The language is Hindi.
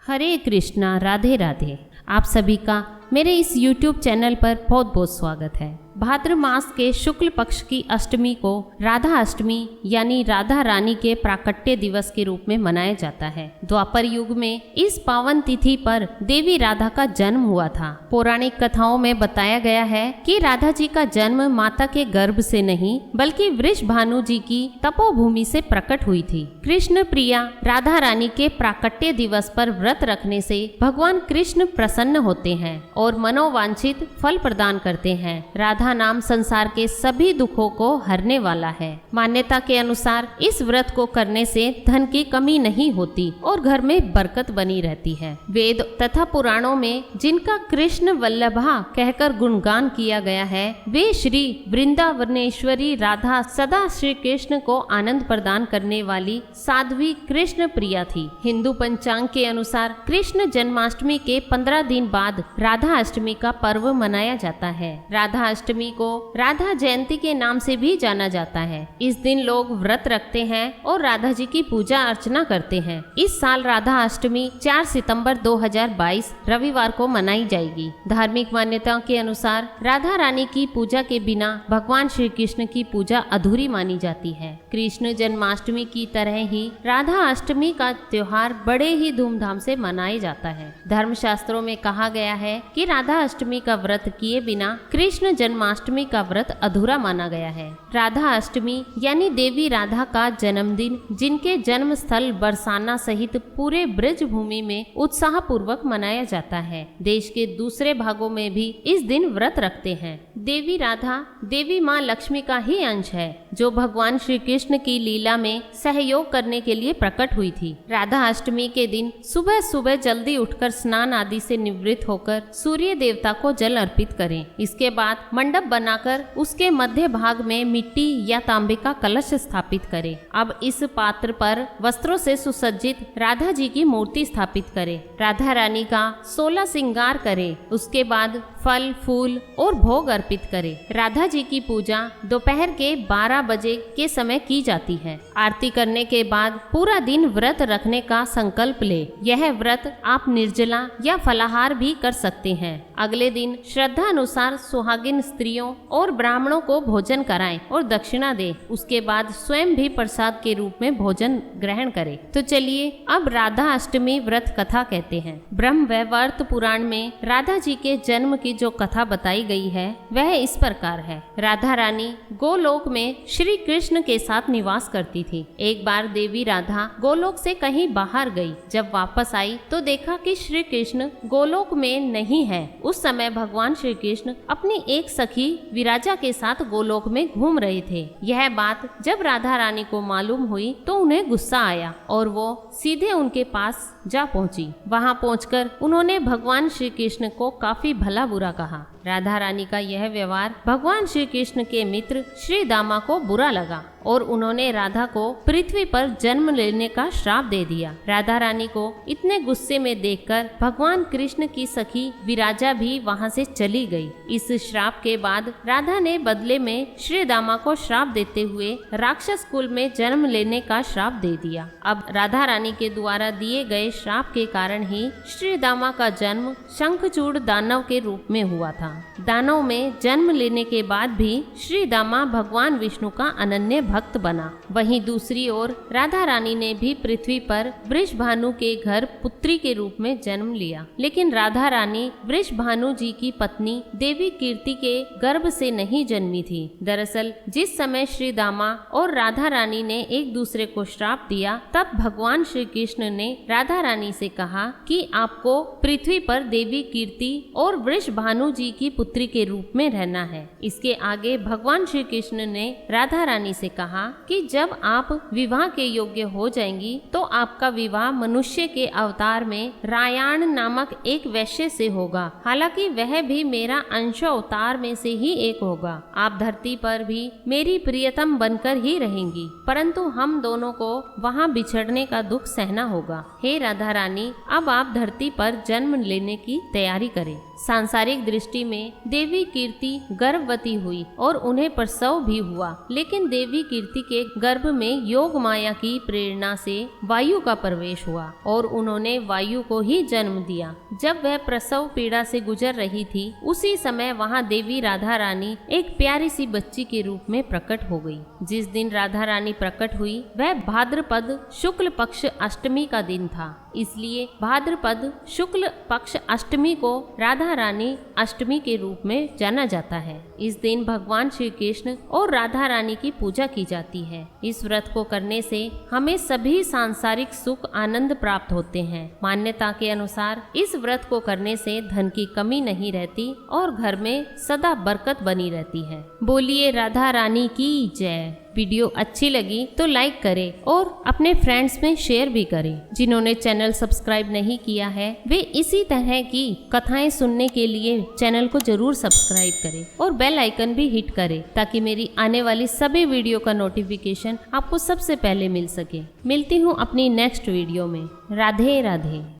हरे कृष्णा, राधे राधे। आप सभी का मेरे इस YouTube चैनल पर बहुत बहुत स्वागत है। भाद्र मास के शुक्ल पक्ष की अष्टमी को राधा अष्टमी यानी राधा रानी के प्राकट्य दिवस के रूप में मनाया जाता है। द्वापर युग में इस पावन तिथि पर देवी राधा का जन्म हुआ था। पौराणिक कथाओं में बताया गया है कि राधा जी का जन्म माता के गर्भ से नहीं बल्कि वृषभानु जी की तपोभूमि से प्रकट हुई थी। कृष्ण प्रिया राधा रानी के प्राकट्य दिवस पर व्रत रखने से भगवान कृष्ण प्रसन्न होते हैं और मनोवांछित फल प्रदान करते हैं। राधा नाम संसार के सभी दुखों को हरने वाला है। मान्यता के अनुसार इस व्रत को करने से धन की कमी नहीं होती और घर में बरकत बनी रहती है। वेद तथा पुराणों में जिनका कृष्ण वल्लभा कहकर गुणगान किया गया है, वे श्री वृंदावनेश्वरी राधा सदा श्री कृष्ण को आनंद प्रदान करने वाली साध्वी कृष्ण प्रिया थी। हिंदू पंचांग के अनुसार कृष्ण जन्माष्टमी के 15 दिन बाद राधा अष्टमी का पर्व मनाया जाता है। राधा अष्टमी को राधा जयंती के नाम से भी जाना जाता है। इस दिन लोग व्रत रखते हैं और राधा जी की पूजा अर्चना करते हैं। इस साल राधा अष्टमी 4 सितंबर 2022 रविवार को मनाई जाएगी। धार्मिक मान्यताओं के अनुसार राधा रानी की पूजा के बिना भगवान श्री कृष्ण की पूजा अधूरी मानी जाती है। कृष्ण जन्माष्टमी की तरह ही राधा अष्टमी का त्योहार बड़े ही धूमधाम से मनाया जाता है। धर्मशास्त्रों में कहा गया है कि राधा अष्टमी का व्रत किए बिना कृष्ण जन्माष्टमी का व्रत अधूरा माना गया है। राधा अष्टमी यानी देवी राधा का जन्मदिन जिनके जन्म स्थल बरसाना सहित पूरे ब्रज भूमि में उत्साह पूर्वक मनाया जाता है। देश के दूसरे भागों में भी इस दिन व्रत रखते हैं। देवी राधा देवी माँ लक्ष्मी का ही अंश है जो भगवान श्री कृष्ण की लीला में सहयोग करने के लिए प्रकट हुई थी। राधा अष्टमी के दिन सुबह सुबह जल्दी उठकर स्नान आदि से निवृत्त होकर सूर्य देवता को जल अर्पित करें। इसके बाद मंडप बनाकर उसके मध्य भाग में मिट्टी या तांबे का कलश स्थापित करें। अब इस पात्र पर वस्त्रों से सुसज्जित राधा जी की मूर्ति स्थापित करें। राधा रानी का 16 श्रृंगार करें। उसके बाद फल फूल और भोग अर्पित करें। राधा जी की पूजा दोपहर के 12 बजे के समय की जाती है। आरती करने के बाद पूरा दिन व्रत रखने का संकल्प ले। यह व्रत आप निर्जला या फलाहार भी कर सकते हैं। अगले दिन श्रद्धा अनुसार सुहागिन स्त्रियों और ब्राह्मणों को भोजन कराएं और दक्षिणा दे। उसके बाद स्वयं भी प्रसाद के रूप में भोजन ग्रहण करें। तो चलिए अब राधा अष्टमी व्रत कथा कहते हैं। ब्रह्म वैवर्त पुराण में राधा जी के जन्म की जो कथा बताई गई है वह इस प्रकार है। राधा रानी गोलोक में श्री कृष्ण के साथ निवास करती थी। एक बार देवी राधा गोलोक से कहीं बाहर गई। जब वापस आई तो देखा कि श्री कृष्ण गोलोक में नहीं है। उस समय भगवान श्री कृष्ण अपनी एक सखी विराजा के साथ गोलोक में घूम रहे थे। यह बात जब राधा रानी को मालूम हुई तो उन्हें गुस्सा आया और वो सीधे उनके पास जा पहुंची। वहां पहुंचकर उन्होंने भगवान श्री कृष्ण को काफी भला बुरा कहा। राधा रानी का यह व्यवहार भगवान श्री कृष्ण के मित्र श्री दामा को बुरा लगा और उन्होंने राधा को पृथ्वी पर जन्म लेने का श्राप दे दिया। राधा रानी को इतने गुस्से में देखकर भगवान कृष्ण की सखी विराजा भी वहां से चली गई। इस श्राप के बाद राधा ने बदले में श्री दामा को श्राप देते हुए राक्षस कुल में जन्म लेने का श्राप दे दिया। अब राधा रानी के द्वारा दिए गए श्राप के कारण ही श्री दामा का जन्म शंखचूड़ दानव के रूप में हुआ था। दानव में जन्म लेने के बाद भी श्री दामा भगवान विष्णु का अनन्य भक्त बना। वहीं दूसरी ओर राधा रानी ने भी पृथ्वी पर वृषभानु के घर पुत्री के रूप में जन्म लिया। लेकिन राधा रानी वृषभानु जी की पत्नी देवी कीर्ति के गर्भ से नहीं जन्मी थी। दरअसल जिस समय श्री दामा और राधा रानी ने एक दूसरे को श्राप दिया तब भगवान श्री कृष्ण ने राधा रानी से कहा कि आपको पृथ्वी पर देवी कीर्ति और वृषभानु जी की पुत्री के रूप में रहना है। इसके आगे भगवान श्री कृष्ण ने राधा रानी से कहा कि जब आप विवाह के योग्य हो जाएंगी तो आपका विवाह मनुष्य के अवतार में रायाण नामक एक वैश्य से होगा। हालांकि वह भी मेरा अंश अवतार में से ही एक होगा। आप धरती पर भी मेरी प्रियतम बनकर ही रहेंगी, परंतु हम दोनों को वहाँ बिछड़ने का दुख सहना होगा। हे राधा रानी, अब आप धरती पर जन्म लेने की तैयारी करें। सांसारिक दृष्टि में देवी कीर्ति गर्भवती हुई और उन्हें प्रसव भी हुआ, लेकिन देवी कीर्ति के गर्भ में योग माया की प्रेरणा से वायु का प्रवेश हुआ और उन्होंने वायु को ही जन्म दिया। जब वह प्रसव पीड़ा से गुजर रही थी, उसी समय वहाँ देवी राधा रानी एक प्यारी सी बच्ची के रूप में प्रकट हो गई। जिस दिन राधा रानी प्रकट हुई वह भाद्रपद शुक्ल पक्ष अष्टमी का दिन था, इसलिए भाद्रपद शुक्ल पक्ष अष्टमी को राधा रानी अष्टमी के रूप में जाना जाता है। इस दिन भगवान श्री कृष्ण और राधा रानी की पूजा की जाती है। इस व्रत को करने से हमें सभी सांसारिक सुख आनंद प्राप्त होते हैं। मान्यता के अनुसार इस व्रत को करने से धन की कमी नहीं रहती और घर में सदा बरकत बनी रहती है। बोलिए राधा रानी की जय। वीडियो अच्छी लगी तो लाइक करें और अपने फ्रेंड्स में शेयर भी करें। जिन्होंने चैनल सब्सक्राइब नहीं किया है वे इसी तरह की कथाएं सुनने के लिए चैनल को जरूर सब्सक्राइब करें और बेल आइकन भी हिट करें ताकि मेरी आने वाली सभी वीडियो का नोटिफिकेशन आपको सबसे पहले मिल सके। मिलती हूँ अपनी नेक्स्ट वीडियो में। राधे राधे।